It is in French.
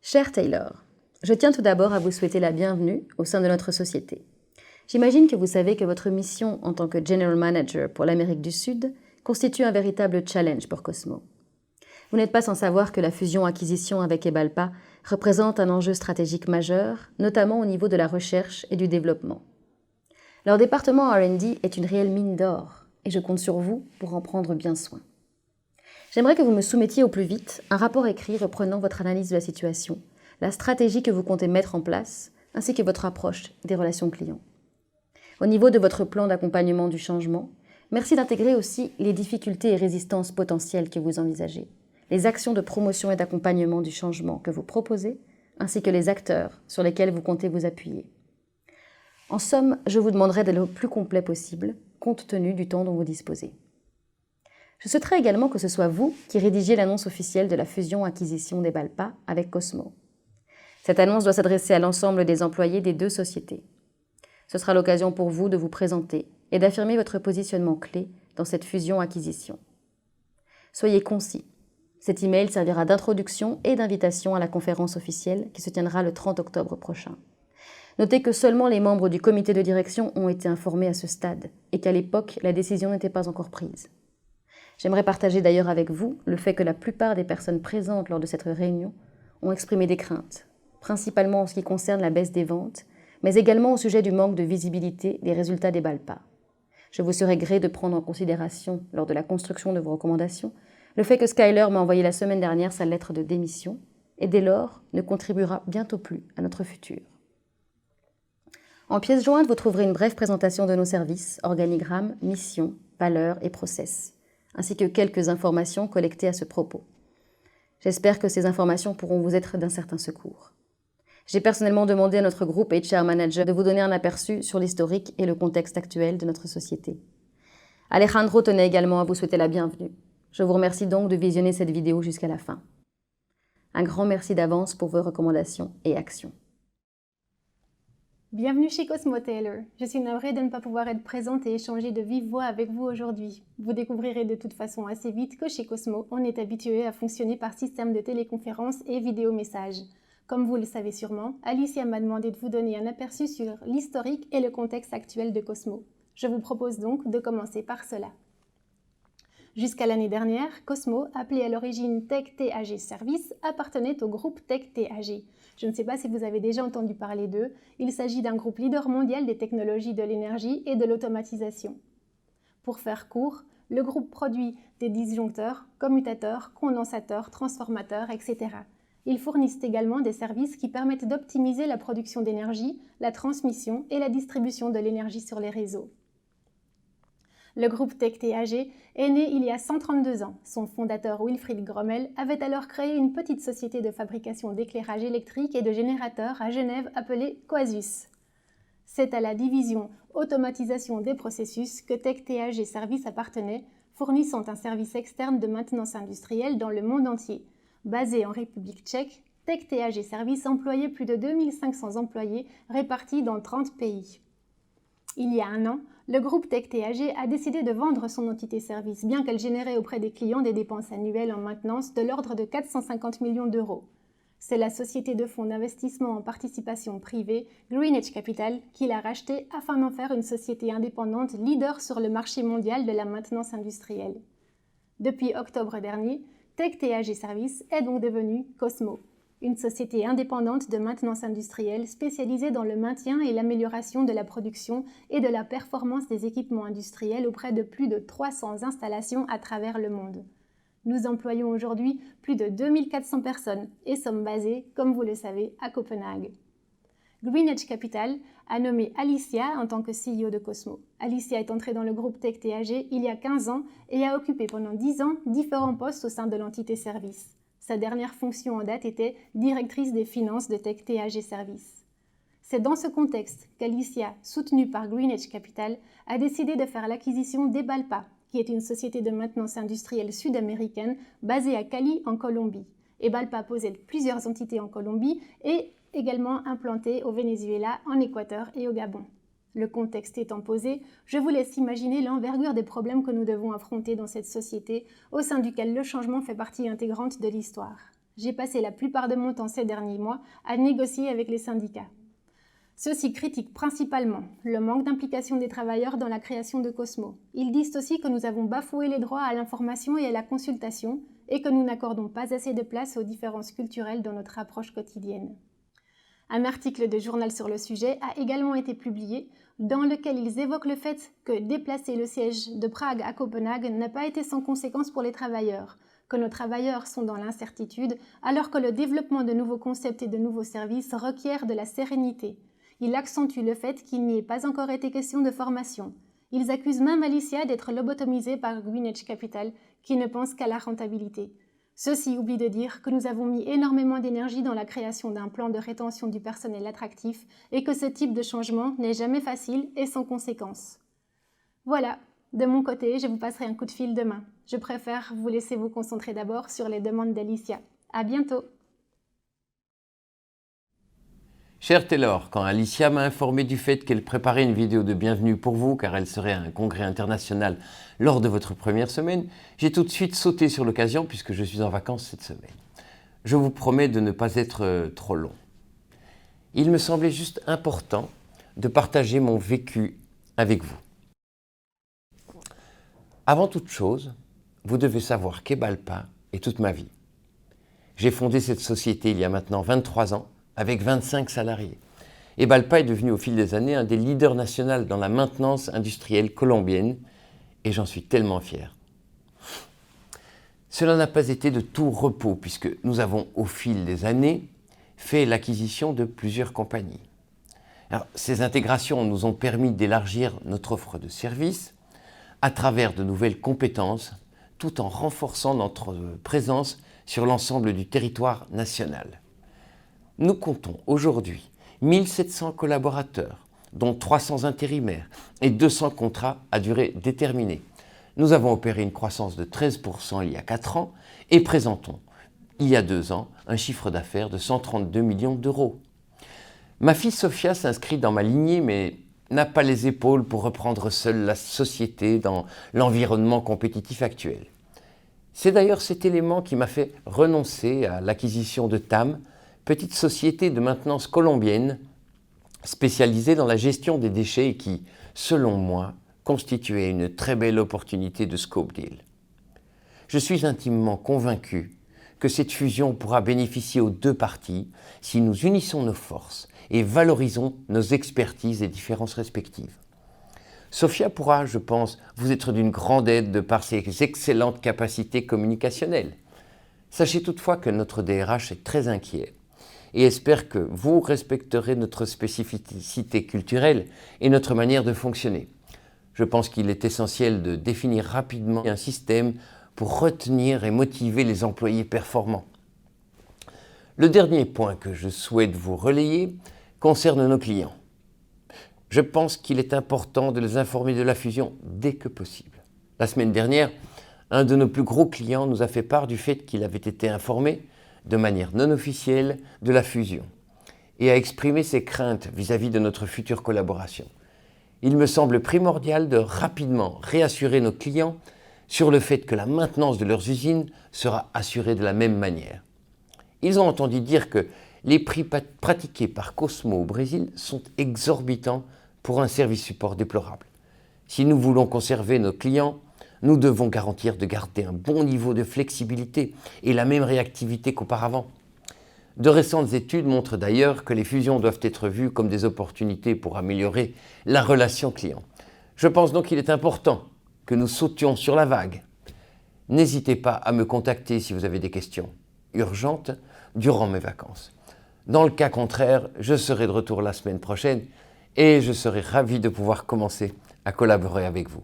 Cher Taylor, je tiens tout d'abord à vous souhaiter la bienvenue au sein de notre société. J'imagine que vous savez que votre mission en tant que General Manager pour l'Amérique du Sud constitue un véritable challenge pour Cosmo. Vous n'êtes pas sans savoir que la fusion-acquisition avec Ebalpa représente un enjeu stratégique majeur, notamment au niveau de la recherche et du développement. Leur département R&D est une réelle mine d'or et je compte sur vous pour en prendre bien soin. J'aimerais que vous me soumettiez au plus vite un rapport écrit reprenant votre analyse de la situation, la stratégie que vous comptez mettre en place, ainsi que votre approche des relations clients. Au niveau de votre plan d'accompagnement du changement, merci d'intégrer aussi les difficultés et résistances potentielles que vous envisagez, les actions de promotion et d'accompagnement du changement que vous proposez, ainsi que les acteurs sur lesquels vous comptez vous appuyer. En somme, je vous demanderai d'être le plus complet possible, compte tenu du temps dont vous disposez. Je souhaiterais également que ce soit vous qui rédigiez l'annonce officielle de la fusion-acquisition d'Ebalpa avec Cosmo. Cette annonce doit s'adresser à l'ensemble des employés des deux sociétés. Ce sera l'occasion pour vous de vous présenter et d'affirmer votre positionnement clé dans cette fusion-acquisition. Soyez concis. Cet email servira d'introduction et d'invitation à la conférence officielle qui se tiendra le 30 octobre prochain. Notez que seulement les membres du comité de direction ont été informés à ce stade et qu'à l'époque, la décision n'était pas encore prise. J'aimerais partager d'ailleurs avec vous le fait que la plupart des personnes présentes lors de cette réunion ont exprimé des craintes, principalement en ce qui concerne la baisse des ventes, mais également au sujet du manque de visibilité des résultats d'Ebalpa. Je vous serais gré de prendre en considération, lors de la construction de vos recommandations, le fait que Skyler m'a envoyé la semaine dernière sa lettre de démission et dès lors ne contribuera bientôt plus à notre futur. En pièce jointe, vous trouverez une brève présentation de nos services, organigrammes, missions, valeurs et process, ainsi que quelques informations collectées à ce propos. J'espère que ces informations pourront vous être d'un certain secours. J'ai personnellement demandé à notre groupe HR Manager de vous donner un aperçu sur l'historique et le contexte actuel de notre société. Alejandro tenait également à vous souhaiter la bienvenue. Je vous remercie donc de visionner cette vidéo jusqu'à la fin. Un grand merci d'avance pour vos recommandations et actions. Bienvenue chez Cosmo Taylor. Je suis navrée de ne pas pouvoir être présente et échanger de vive voix avec vous aujourd'hui. Vous découvrirez de toute façon assez vite que chez Cosmo, on est habitué à fonctionner par système de téléconférence et vidéo-message. Comme vous le savez sûrement, Alicia m'a demandé de vous donner un aperçu sur l'historique et le contexte actuel de Cosmo. Je vous propose donc de commencer par cela. Jusqu'à l'année dernière, Cosmo, appelé à l'origine Tech TAG Service, appartenait au groupe Tech TAG. Je ne sais pas si vous avez déjà entendu parler d'eux, il s'agit d'un groupe leader mondial des technologies de l'énergie et de l'automatisation. Pour faire court, le groupe produit des disjoncteurs, commutateurs, condensateurs, transformateurs, etc. Ils fournissent également des services qui permettent d'optimiser la production d'énergie, la transmission et la distribution de l'énergie sur les réseaux. Le groupe Tech TAG est né il y a 132 ans. Son fondateur Wilfried Grommel avait alors créé une petite société de fabrication d'éclairage électrique et de générateurs à Genève appelée Coasus. C'est à la division automatisation des processus que Tech TAG Service appartenait, fournissant un service externe de maintenance industrielle dans le monde entier. Basé en République tchèque, Tech TAG Service employait plus de 2500 employés répartis dans 30 pays. Il y a un an, le groupe Tech TAG a décidé de vendre son entité service, bien qu'elle générait auprès des clients des dépenses annuelles en maintenance de l'ordre de 450 millions d'euros. C'est la société de fonds d'investissement en participation privée, Greenedge Capital, qui l'a rachetée afin d'en faire une société indépendante leader sur le marché mondial de la maintenance industrielle. Depuis octobre dernier, Tech TAG Service est donc devenue Cosmo, une société indépendante de maintenance industrielle spécialisée dans le maintien et l'amélioration de la production et de la performance des équipements industriels auprès de plus de 300 installations à travers le monde. Nous employons aujourd'hui plus de 2400 personnes et sommes basés, comme vous le savez, à Copenhague. Greenedge Capital a nommé Alicia en tant que CEO de Cosmo. Alicia est entrée dans le groupe Tech TAG il y a 15 ans et a occupé pendant 10 ans différents postes au sein de l'entité service. Sa dernière fonction en date était directrice des finances de Tech TAG Service. C'est dans ce contexte qu'Alicia, soutenue par Greenedge Capital, a décidé de faire l'acquisition d'Ebalpa, qui est une société de maintenance industrielle sud-américaine basée à Cali en Colombie. Ebalpa possède plusieurs entités en Colombie et également implantées au Venezuela, en Équateur et au Gabon. Le contexte étant posé, je vous laisse imaginer l'envergure des problèmes que nous devons affronter dans cette société, au sein duquel le changement fait partie intégrante de l'histoire. J'ai passé la plupart de mon temps ces derniers mois à négocier avec les syndicats. Ceux-ci critiquent principalement le manque d'implication des travailleurs dans la création de Cosmo. Ils disent aussi que nous avons bafoué les droits à l'information et à la consultation et que nous n'accordons pas assez de place aux différences culturelles dans notre approche quotidienne. Un article de journal sur le sujet a également été publié dans lequel ils évoquent le fait que déplacer le siège de Prague à Copenhague n'a pas été sans conséquence pour les travailleurs, que nos travailleurs sont dans l'incertitude alors que le développement de nouveaux concepts et de nouveaux services requiert de la sérénité. Il accentue le fait qu'il n'y ait pas encore été question de formation. Ils accusent même Alicia d'être lobotomisée par Greenwich Capital, qui ne pense qu'à la rentabilité. Ceux-ci oublient de dire que nous avons mis énormément d'énergie dans la création d'un plan de rétention du personnel attractif et que ce type de changement n'est jamais facile et sans conséquences. Voilà, de mon côté, je vous passerai un coup de fil demain. Je préfère vous laisser vous concentrer d'abord sur les demandes d'Alicia. À bientôt! Cher Taylor, quand Alicia m'a informé du fait qu'elle préparait une vidéo de bienvenue pour vous, car elle serait à un congrès international lors de votre première semaine, j'ai tout de suite sauté sur l'occasion puisque je suis en vacances cette semaine. Je vous promets de ne pas être trop long. Il me semblait juste important de partager mon vécu avec vous. Avant toute chose, vous devez savoir qu'Ebalpa est toute ma vie. J'ai fondé cette société il y a maintenant 23 ans, avec 25 salariés. Ebalpa est devenu au fil des années un des leaders nationaux dans la maintenance industrielle colombienne et j'en suis tellement fier. Cela n'a pas été de tout repos puisque nous avons au fil des années fait l'acquisition de plusieurs compagnies. Alors, ces intégrations nous ont permis d'élargir notre offre de services à travers de nouvelles compétences tout en renforçant notre présence sur l'ensemble du territoire national. Nous comptons aujourd'hui 1700 collaborateurs, dont 300 intérimaires et 200 contrats à durée déterminée. Nous avons opéré une croissance de 13% il y a 4 ans et présentons, il y a 2 ans, un chiffre d'affaires de 132 millions d'euros. Ma fille Sophia s'inscrit dans ma lignée, mais n'a pas les épaules pour reprendre seule la société dans l'environnement compétitif actuel. C'est d'ailleurs cet élément qui m'a fait renoncer à l'acquisition de TAM, petite société de maintenance colombienne spécialisée dans la gestion des déchets et qui, selon moi, constituait une très belle opportunité de scope deal. Je suis intimement convaincu que cette fusion pourra bénéficier aux deux parties si nous unissons nos forces et valorisons nos expertises et différences respectives. Sophia pourra, je pense, vous être d'une grande aide de par ses excellentes capacités communicationnelles. Sachez toutefois que notre DRH est très inquiet et espère que vous respecterez notre spécificité culturelle et notre manière de fonctionner. Je pense qu'il est essentiel de définir rapidement un système pour retenir et motiver les employés performants. Le dernier point que je souhaite vous relayer concerne nos clients. Je pense qu'il est important de les informer de la fusion dès que possible. La semaine dernière, un de nos plus gros clients nous a fait part du fait qu'il avait été informé de manière non officielle de la fusion et a exprimé ses craintes vis-à-vis de notre future collaboration. Il me semble primordial de rapidement réassurer nos clients sur le fait que la maintenance de leurs usines sera assurée de la même manière. Ils ont entendu dire que les prix pratiqués par Cosmo au Brésil sont exorbitants pour un service support déplorable. Si nous voulons conserver nos clients, nous devons garantir de garder un bon niveau de flexibilité et la même réactivité qu'auparavant. De récentes études montrent d'ailleurs que les fusions doivent être vues comme des opportunités pour améliorer la relation client. Je pense donc qu'il est important que nous sautions sur la vague. N'hésitez pas à me contacter si vous avez des questions urgentes durant mes vacances. Dans le cas contraire, je serai de retour la semaine prochaine et je serai ravi de pouvoir commencer à collaborer avec vous.